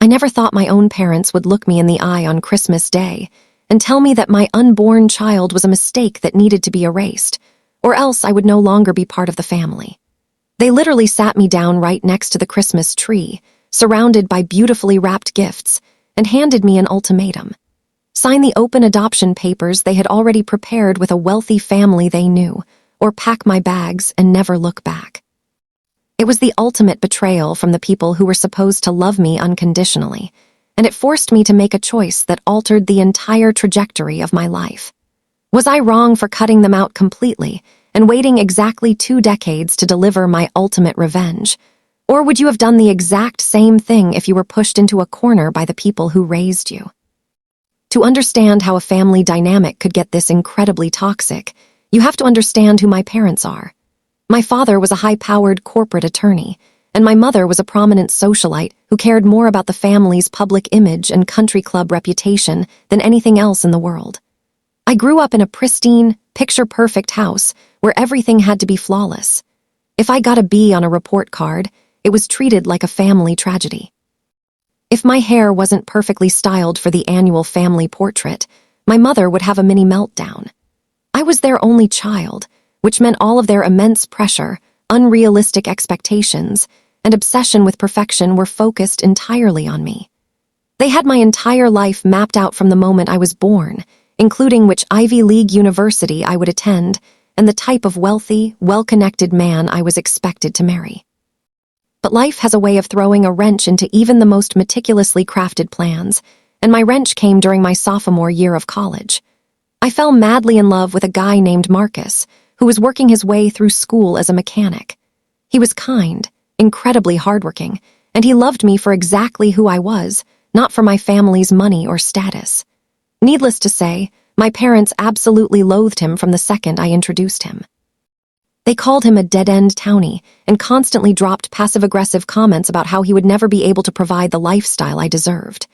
I never thought my own parents would look me in the eye on Christmas Day and tell me that my unborn child was a mistake that needed to be erased, or else I would no longer be part of the family. They literally sat me down right next to the Christmas tree, surrounded by beautifully wrapped gifts, and handed me an ultimatum. Sign the open adoption papers they had already prepared with a wealthy family they knew, or pack my bags and never look back. It was the ultimate betrayal from the people who were supposed to love me unconditionally, and it forced me to make a choice that altered the entire trajectory of my life. Was I wrong for cutting them out completely and waiting exactly 2 decades to deliver my ultimate revenge? Or would you have done the exact same thing if you were pushed into a corner by the people who raised you? To understand how a family dynamic could get this incredibly toxic, you have to understand who my parents are. My father was a high-powered corporate attorney, and my mother was a prominent socialite who cared more about the family's public image and country club reputation than anything else in the world. I grew up in a pristine, picture-perfect house where everything had to be flawless. If I got a B on a report card, it was treated like a family tragedy. If my hair wasn't perfectly styled for the annual family portrait, my mother would have a mini meltdown. I was their only child, which meant all of their immense pressure, unrealistic expectations, and obsession with perfection were focused entirely on me. They had my entire life mapped out from the moment I was born, including which Ivy League university I would attend and the type of wealthy, well-connected man I was expected to marry. But life has a way of throwing a wrench into even the most meticulously crafted plans, and my wrench came during my sophomore year of college. I fell madly in love with a guy named Marcus, who was working his way through school as a mechanic. He was kind, incredibly hardworking, and he loved me for exactly who I was, not for my family's money or status. Needless to say, my parents absolutely loathed him from the second I introduced him. They called him a dead-end townie and constantly dropped passive-aggressive comments about how he would never be able to provide the lifestyle I deserved.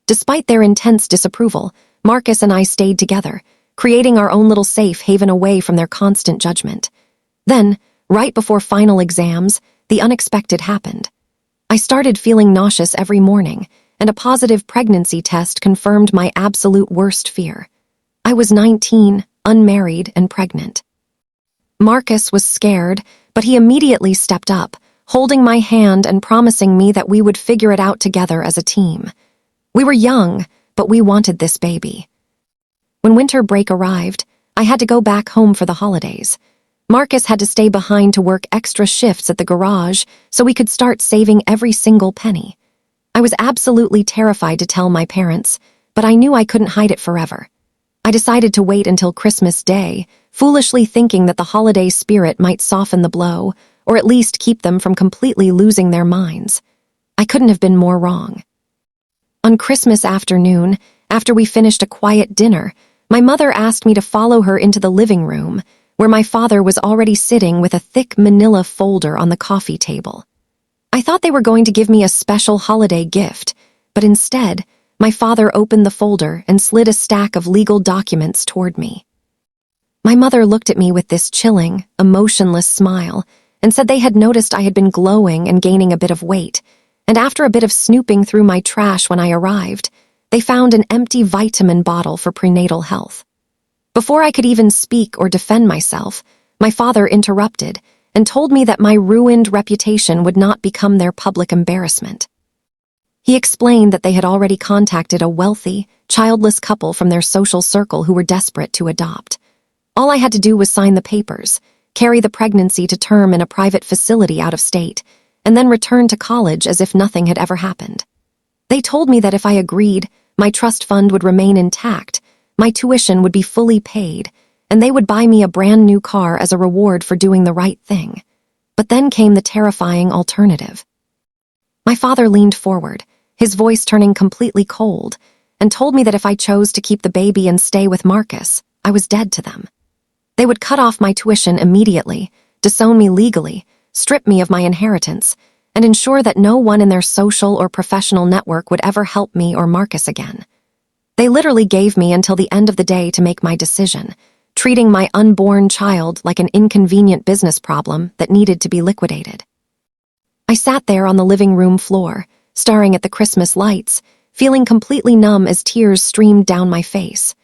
Despite their intense disapproval, Marcus and I stayed together, creating our own little safe haven away from their constant judgment. Then, right before final exams, the unexpected happened. I started feeling nauseous every morning, and a positive pregnancy test confirmed my absolute worst fear. I was 19, unmarried, and pregnant. Marcus was scared, but he immediately stepped up, holding my hand and promising me that we would figure it out together as a team. We were young, but we wanted this baby. When winter break arrived, I had to go back home for the holidays. Marcus had to stay behind to work extra shifts at the garage so we could start saving every single penny. I was absolutely terrified to tell my parents, but I knew I couldn't hide it forever. I decided to wait until Christmas Day, foolishly thinking that the holiday spirit might soften the blow, or at least keep them from completely losing their minds. I couldn't have been more wrong. On Christmas afternoon, after we finished a quiet dinner, my mother asked me to follow her into the living room, where my father was already sitting with a thick manila folder on the coffee table. I thought they were going to give me a special holiday gift, but instead, my father opened the folder and slid a stack of legal documents toward me. My mother looked at me with this chilling, emotionless smile and said they had noticed I had been glowing and gaining a bit of weight, and after a bit of snooping through my trash when I arrived, they found an empty vitamin bottle for prenatal health. Before I could even speak or defend myself, my father interrupted and told me that my ruined reputation would not become their public embarrassment. He explained that they had already contacted a wealthy, childless couple from their social circle who were desperate to adopt. All I had to do was sign the papers, carry the pregnancy to term in a private facility out of state, and then return to college as if nothing had ever happened. They told me that if I agreed, my trust fund would remain intact, my tuition would be fully paid, and they would buy me a brand new car as a reward for doing the right thing. But then came the terrifying alternative. My father leaned forward, his voice turning completely cold, and told me that if I chose to keep the baby and stay with Marcus, I was dead to them. They would cut off my tuition immediately, disown me legally, strip me of my inheritance, and ensure that no one in their social or professional network would ever help me or Marcus again. They literally gave me until the end of the day to make my decision, treating my unborn child like an inconvenient business problem that needed to be liquidated. I sat there on the living room floor, staring at the Christmas lights, feeling completely numb as tears streamed down my face.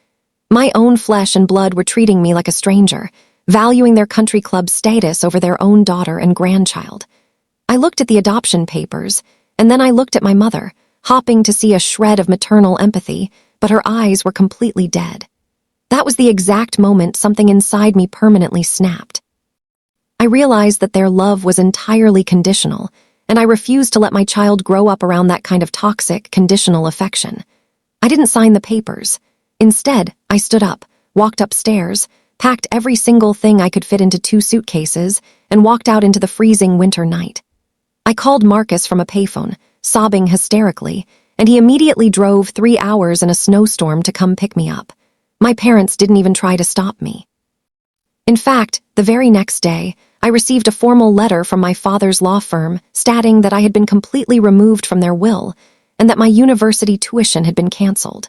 My own flesh and blood were treating me like a stranger, valuing their country club status over their own daughter and grandchild. I looked at the adoption papers, and then I looked at my mother, hoping to see a shred of maternal empathy, but her eyes were completely dead. That was the exact moment something inside me permanently snapped. I realized that their love was entirely conditional, and I refused to let my child grow up around that kind of toxic, conditional affection. I didn't sign the papers. Instead, I stood up, walked upstairs, packed every single thing I could fit into 2 suitcases, and walked out into the freezing winter night. I called Marcus from a payphone, sobbing hysterically, and he immediately drove 3 hours in a snowstorm to come pick me up. My parents didn't even try to stop me. In fact, the very next day, I received a formal letter from my father's law firm stating that I had been completely removed from their will and that my university tuition had been canceled.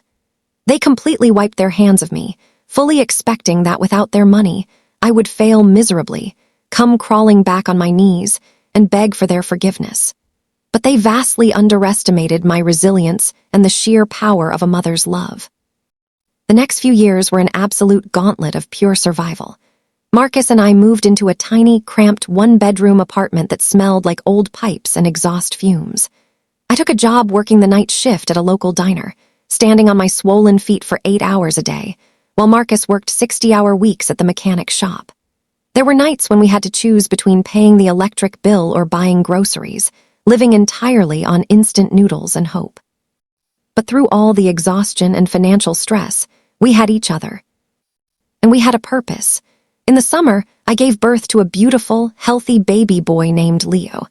They completely wiped their hands of me, fully expecting that without their money, I would fail miserably, come crawling back on my knees, and beg for their forgiveness. But they vastly underestimated my resilience and the sheer power of a mother's love. The next few years were an absolute gauntlet of pure survival. Marcus and I moved into a tiny, cramped, 1-bedroom apartment that smelled like old pipes and exhaust fumes. I took a job working the night shift at a local diner, standing on my swollen feet for 8 hours a day, while Marcus worked 60-hour weeks at the mechanic shop. There were nights when we had to choose between paying the electric bill or buying groceries, living entirely on instant noodles and hope. But through all the exhaustion and financial stress, we had each other. And we had a purpose. In the summer, I gave birth to a beautiful, healthy baby boy named Leo.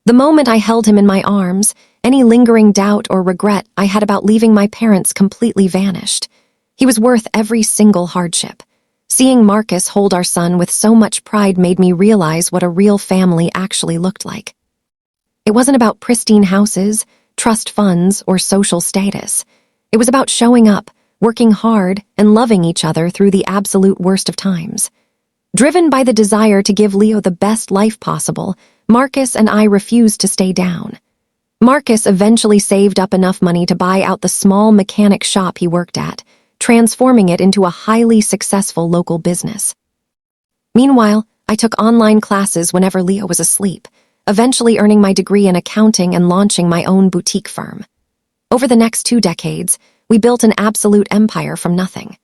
The moment I held him in my arms, any lingering doubt or regret I had about leaving my parents completely vanished. He was worth every single hardship. Seeing Marcus hold our son with so much pride made me realize what a real family actually looked like. It wasn't about pristine houses, trust funds, or social status. It was about showing up, working hard, and loving each other through the absolute worst of times. Driven by the desire to give Leo the best life possible, Marcus and I refused to stay down. Marcus eventually saved up enough money to buy out the small mechanic shop he worked at, transforming it into a highly successful local business. Meanwhile, I took online classes whenever Leo was asleep, eventually earning my degree in accounting and launching my own boutique firm. Over the next 2 decades, we built an absolute empire from nothing.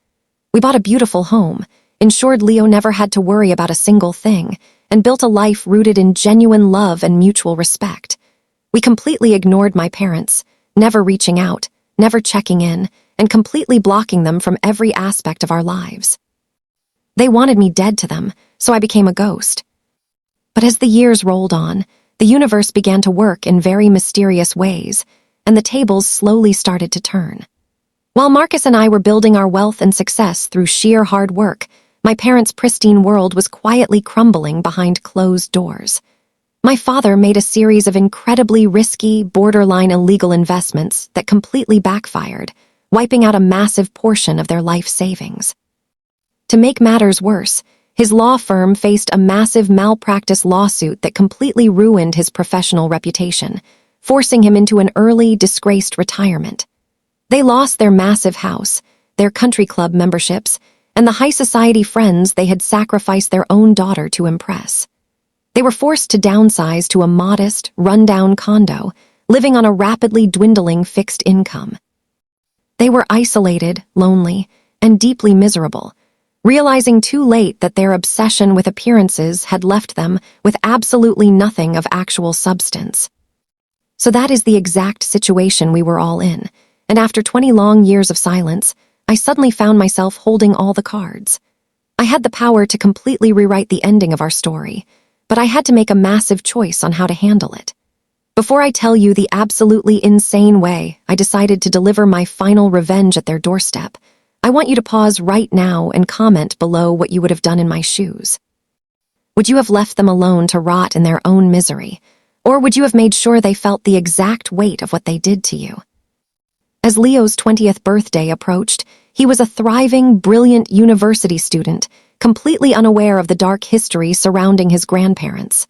We bought a beautiful home, ensured Leo never had to worry about a single thing, and built a life rooted in genuine love and mutual respect. We completely ignored my parents, never reaching out, never checking in, and completely blocking them from every aspect of our lives. They wanted me dead to them, so I became a ghost. But as the years rolled on, the universe began to work in very mysterious ways, and the tables slowly started to turn. While Marcus and I were building our wealth and success through sheer hard work, my parents' pristine world was quietly crumbling behind closed doors. My father made a series of incredibly risky, borderline illegal investments that completely backfired, wiping out a massive portion of their life savings. To make matters worse, his law firm faced a massive malpractice lawsuit that completely ruined his professional reputation, forcing him into an early, disgraced retirement. They lost their massive house, their country club memberships, and the high society friends they had sacrificed their own daughter to impress. They were forced to downsize to a modest, run-down condo, living on a rapidly dwindling fixed income. They were isolated, lonely, and deeply miserable, realizing too late that their obsession with appearances had left them with absolutely nothing of actual substance. So that is the exact situation we were all in, and after 20 long years of silence, I suddenly found myself holding all the cards. I had the power to completely rewrite the ending of our story, but I had to make a massive choice on how to handle it. Before I tell you the absolutely insane way I decided to deliver my final revenge at their doorstep, I want you to pause right now and comment below what you would have done in my shoes. Would you have left them alone to rot in their own misery, or would you have made sure they felt the exact weight of what they did to you? As Leo's 20th birthday approached, he was a thriving, brilliant university student, completely unaware of the dark history surrounding his grandparents.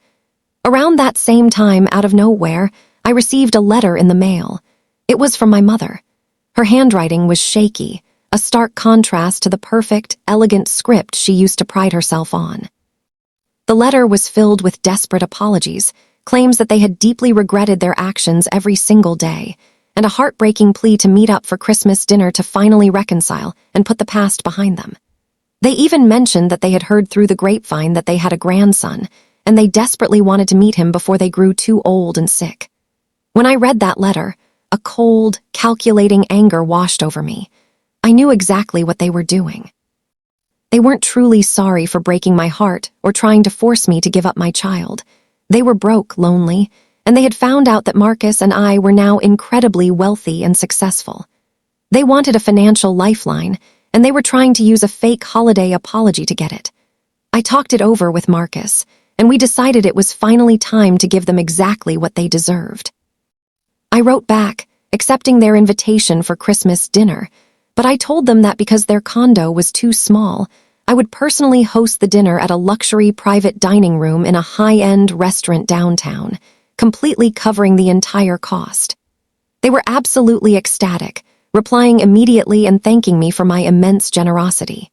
Around that same time, out of nowhere, I received a letter in the mail. It was from my mother. Her handwriting was shaky, a stark contrast to the perfect, elegant script she used to pride herself on. The letter was filled with desperate apologies, claims that they had deeply regretted their actions every single day, and a heartbreaking plea to meet up for Christmas dinner to finally reconcile and put the past behind them. They even mentioned that they had heard through the grapevine that they had a grandson, and they desperately wanted to meet him before they grew too old and sick. When I read that letter, a cold, calculating anger washed over me. I knew exactly what they were doing. They weren't truly sorry for breaking my heart or trying to force me to give up my child. They were broke, lonely, and they had found out that Marcus and I were now incredibly wealthy and successful. They wanted a financial lifeline, and they were trying to use a fake holiday apology to get it. I talked it over with Marcus, and we decided it was finally time to give them exactly what they deserved. I wrote back, accepting their invitation for Christmas dinner, but I told them that because their condo was too small, I would personally host the dinner at a luxury private dining room in a high-end restaurant downtown, completely covering the entire cost. They were absolutely ecstatic, replying immediately and thanking me for my immense generosity.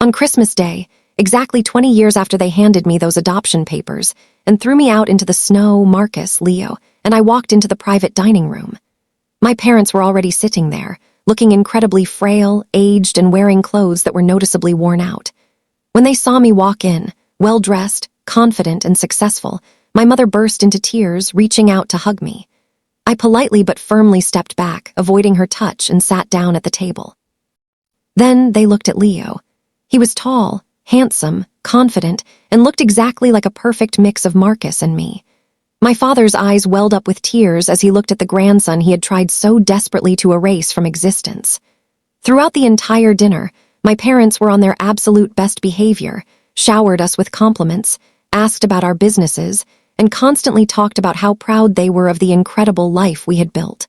On Christmas Day, exactly 20 years after they handed me those adoption papers and threw me out into the snow, Marcus, Leo, and I walked into the private dining room. My parents were already sitting there, looking incredibly frail, aged, and wearing clothes that were noticeably worn out. When they saw me walk in, well-dressed, confident, and successful, my mother burst into tears, reaching out to hug me. I politely but firmly stepped back, avoiding her touch, and sat down at the table. Then they looked at Leo. He was tall, handsome, confident, and looked exactly like a perfect mix of Marcus and me. My father's eyes welled up with tears as he looked at the grandson he had tried so desperately to erase from existence. Throughout the entire dinner, my parents were on their absolute best behavior, showered us with compliments, asked about our businesses, and constantly talked about how proud they were of the incredible life we had built.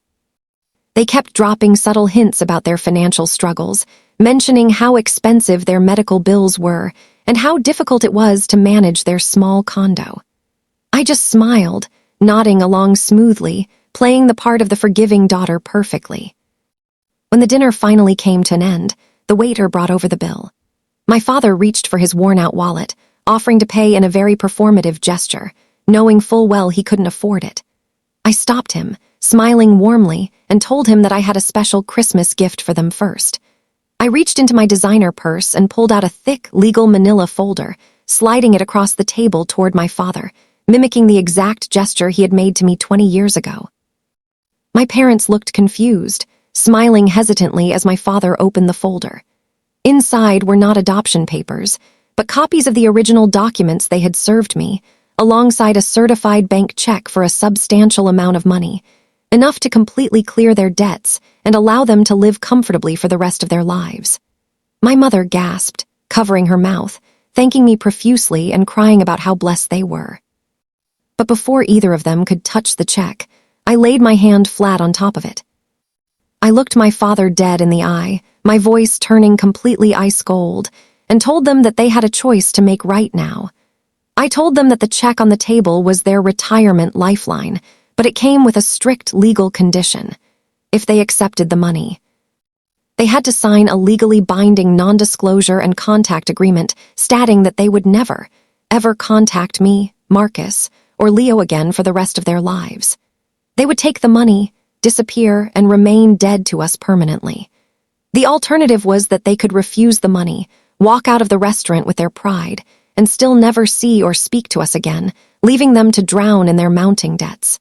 They kept dropping subtle hints about their financial struggles, mentioning how expensive their medical bills were and how difficult it was to manage their small condo. I just smiled, nodding along smoothly, playing the part of the forgiving daughter perfectly. When the dinner finally came to an end, the waiter brought over the bill. My father reached for his worn-out wallet, offering to pay in a very performative gesture, knowing full well he couldn't afford it. I stopped him, smiling warmly, and told him that I had a special Christmas gift for them first. I reached into my designer purse and pulled out a thick, legal manila folder, sliding it across the table toward my father, mimicking the exact gesture he had made to me 20 years ago. My parents looked confused, smiling hesitantly as my father opened the folder. Inside were not adoption papers, but copies of the original documents they had served me, alongside a certified bank check for a substantial amount of money, enough to completely clear their debts and allow them to live comfortably for the rest of their lives. My mother gasped, covering her mouth, thanking me profusely and crying about how blessed they were. But before either of them could touch the check, I laid my hand flat on top of it. I looked my father dead in the eye, my voice turning completely ice cold, and told them that they had a choice to make right now. I told them that the check on the table was their retirement lifeline, but it came with a strict legal condition. If they accepted the money, they had to sign a legally binding non-disclosure and contact agreement stating that they would never, ever contact me, Marcus, or Leo again for the rest of their lives. They would take the money, disappear, and remain dead to us permanently. The alternative was that they could refuse the money, walk out of the restaurant with their pride, and still never see or speak to us again, leaving them to drown in their mounting debts.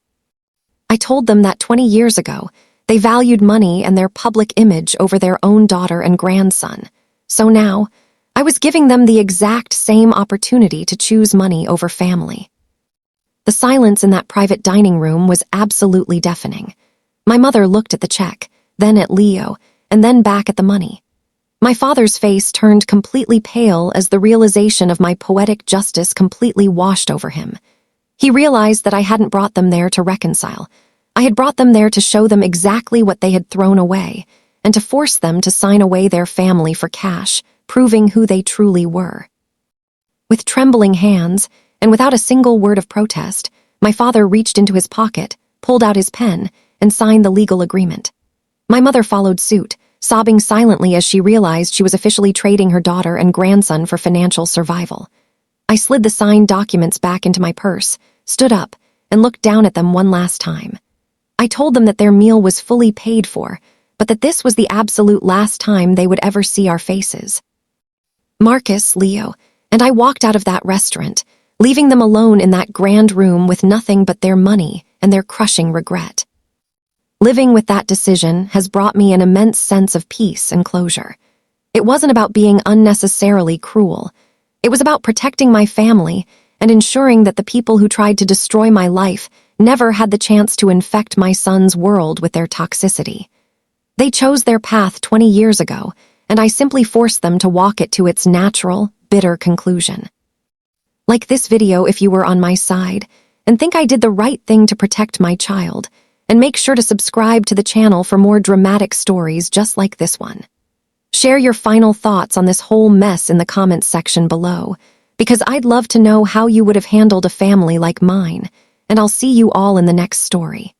I told them that 20 years ago, they valued money and their public image over their own daughter and grandson. So now, I was giving them the exact same opportunity to choose money over family. The silence in that private dining room was absolutely deafening. My mother looked at the check, then at Leo, and then back at the money. My father's face turned completely pale as the realization of my poetic justice completely washed over him. He realized that I hadn't brought them there to reconcile. I had brought them there to show them exactly what they had thrown away, and to force them to sign away their family for cash, proving who they truly were. With trembling hands, and without a single word of protest, my father reached into his pocket, pulled out his pen, and signed the legal agreement. My mother followed suit, sobbing silently as she realized she was officially trading her daughter and grandson for financial survival. I slid the signed documents back into my purse, stood up, and looked down at them one last time. I told them that their meal was fully paid for, but that this was the absolute last time they would ever see our faces. Marcus, Leo, and I walked out of that restaurant, leaving them alone in that grand room with nothing but their money and their crushing regret. Living with that decision has brought me an immense sense of peace and closure. It wasn't about being unnecessarily cruel. It was about protecting my family and ensuring that the people who tried to destroy my life never had the chance to infect my son's world with their toxicity. They chose their path 20 years ago, and I simply forced them to walk it to its natural, bitter conclusion. Like this video if you were on my side, and think I did the right thing to protect my child, and make sure to subscribe to the channel for more dramatic stories just like this one. Share your final thoughts on this whole mess in the comments section below, because I'd love to know how you would have handled a family like mine, and I'll see you all in the next story.